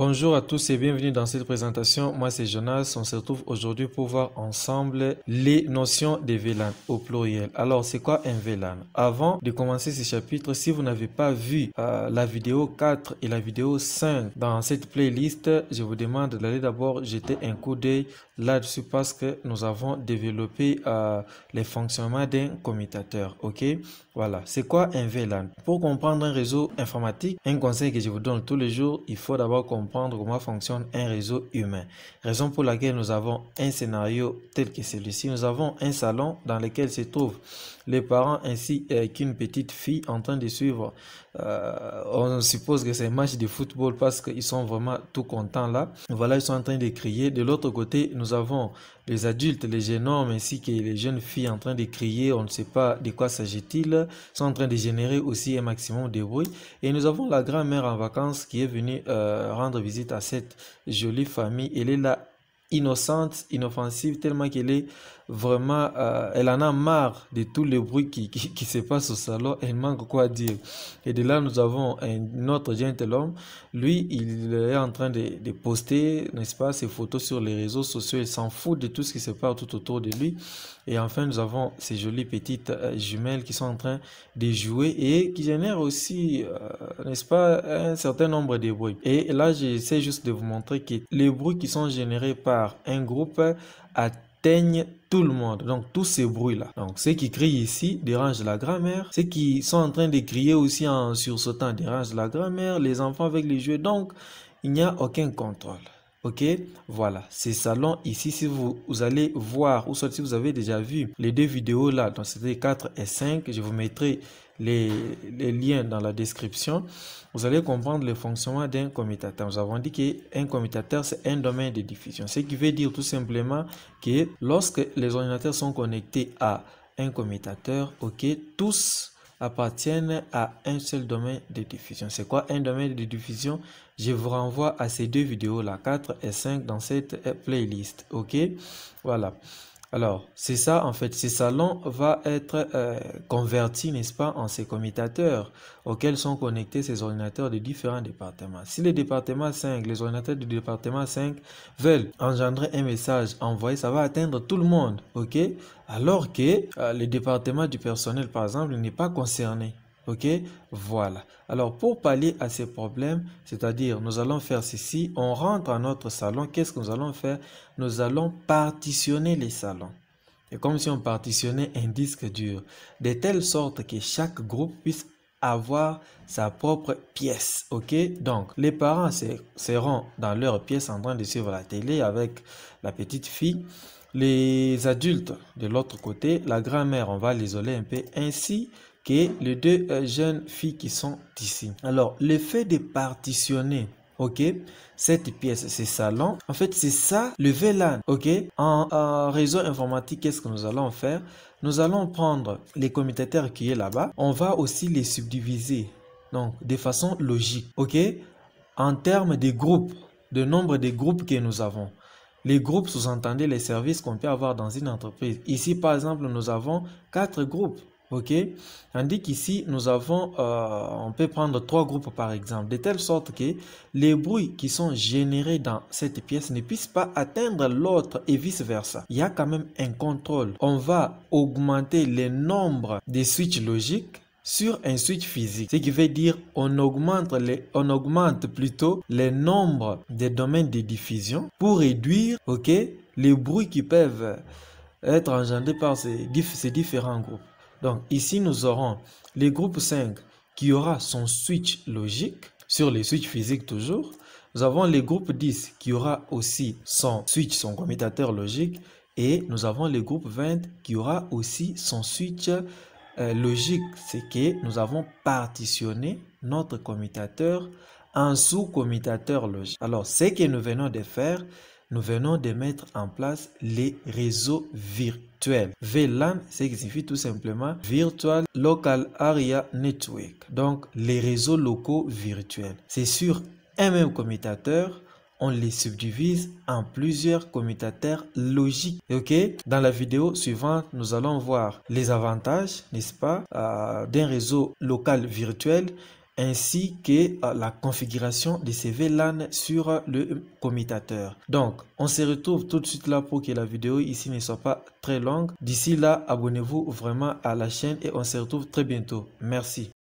Bonjour à tous et bienvenue dans cette présentation. Moi c'est Jonas. On se retrouve aujourd'hui pour voir ensemble les notions des VLAN au pluriel. Alors c'est quoi un VLAN? Avant de commencer ce chapitre, si vous n'avez pas vu la vidéo 4 et la vidéo 5 dans cette playlist, je vous demande d'aller d'abord jeter un coup d'œil là-dessus parce que nous avons développé les fonctionnements d'un commutateur. Ok, voilà. C'est quoi un VLAN? Pour comprendre un réseau informatique, un conseil que je vous donne tous les jours, il faut d'abord comprendre comment fonctionne un réseau humain. Raison pour laquelle nous avons un scénario tel que celui-ci. Nous avons un salon dans lequel se trouvent les parents ainsi qu'une petite fille en train de suivre. On suppose que c'est un match de football parce qu'ils sont vraiment tout contents là. Voilà, ils sont en train de crier. De l'autre côté, nous avons les adultes, les jeunes hommes ainsi que les jeunes filles en train de crier. On ne sait pas de quoi s'agit-il. Ils sont en train de générer aussi un maximum de bruit. Et nous avons la grand-mère en vacances qui est venue rendre visite à cette jolie famille. Elle est là innocente, inoffensive, tellement qu'elle est vraiment, elle en a marre de tous les bruits qui se passent au salon. Elle manque quoi dire. Et de là, nous avons un autre gentilhomme. Lui, il est en train de poster, n'est-ce pas, ses photos sur les réseaux sociaux. Il s'en fout de tout ce qui se passe tout autour de lui. Et enfin, nous avons ces jolies petites jumelles qui sont en train de jouer et qui génèrent aussi, n'est-ce pas, un certain nombre de bruits. Et là, j'essaie juste de vous montrer que les bruits qui sont générés par un groupe atteignent tout le monde. Donc, tous ces bruits-là. Donc, ceux qui crient ici dérangent la grand-mère. Ceux qui sont en train de crier aussi en sursautant dérangent la grand-mère. Les enfants avec les jouets. Donc, il n'y a aucun contrôle. Ok, voilà, ces salons ici, si vous allez voir, ou soit si vous avez déjà vu les deux vidéos là, donc c'était 4 et 5, je vous mettrai les liens dans la description, vous allez comprendre le fonctionnement d'un commutateur. Nous avons dit qu'un commutateur, c'est un domaine de diffusion, ce qui veut dire tout simplement que lorsque les ordinateurs sont connectés à un commutateur, ok, tous appartiennent à un seul domaine de diffusion. C'est quoi un domaine de diffusion? Je vous renvoie à ces deux vidéos là, 4 et 5 dans cette playlist. Ok, voilà. Alors, c'est ça en fait, ce salon va être converti, n'est-ce pas, en ces commutateurs auxquels sont connectés ces ordinateurs de différents départements. Si le département 5, les ordinateurs du département 5 veulent engendrer un message envoyé, ça va atteindre tout le monde, ok? Alors que le département du personnel, par exemple, n'est pas concerné. Ok, voilà. Alors, pour pallier à ces problèmes, c'est-à-dire, nous allons faire ceci, on rentre à notre salon, qu'est-ce que nous allons faire? Nous allons partitionner les salons. C'est comme si on partitionnait un disque dur, de telle sorte que chaque groupe puisse avoir sa propre pièce. Ok, donc les parents seront dans leur pièce en train de suivre la télé avec la petite fille. Les adultes de l'autre côté, la grand-mère, on va l'isoler un peu, ainsi que les deux jeunes filles qui sont ici. Alors, le fait de partitionner, ok, cette pièce, ces salons, en fait, c'est ça le VLAN, ok. En réseau informatique, qu'est-ce que nous allons faire? Nous allons prendre les commutateurs qui est là-bas, on va aussi les subdiviser, donc de façon logique, ok, en termes de groupes, de nombre de groupes que nous avons. Les groupes sous-entendez les services qu'on peut avoir dans une entreprise. Ici, par exemple, nous avons 4 groupes. Ok, tandis qu'ici nous avons, on peut prendre 3 groupes par exemple, de telle sorte que les bruits qui sont générés dans cette pièce ne puissent pas atteindre l'autre et vice versa. Il y a quand même un contrôle. On va augmenter le nombre de switches logiques sur un switch physique, ce qui veut dire on augmente plutôt le nombre de domaines de diffusion pour réduire, ok, les bruits qui peuvent être engendrés par ces différents groupes. Donc ici, nous aurons le groupe 5 qui aura son switch logique sur les switches physiques toujours. Nous avons le groupe 10 qui aura aussi son switch, son commutateur logique. Et nous avons le groupe 20 qui aura aussi son switch logique. C'est que nous avons partitionné notre commutateur en sous-commutateurs logiques. Alors, ce que nous venons de faire, nous venons de mettre en place les réseaux virtuels. VLAN, ce qui signifie tout simplement Virtual Local Area Network. Donc, les réseaux locaux virtuels. C'est sur un même commutateur, on les subdivise en plusieurs commutateurs logiques. Ok? Dans la vidéo suivante, nous allons voir les avantages, n'est-ce pas, d'un réseau local virtuel ainsi que la configuration de ces VLAN sur le commutateur. Donc, on se retrouve tout de suite là pour que la vidéo ici ne soit pas très longue. D'ici là, abonnez-vous vraiment à la chaîne et on se retrouve très bientôt. Merci.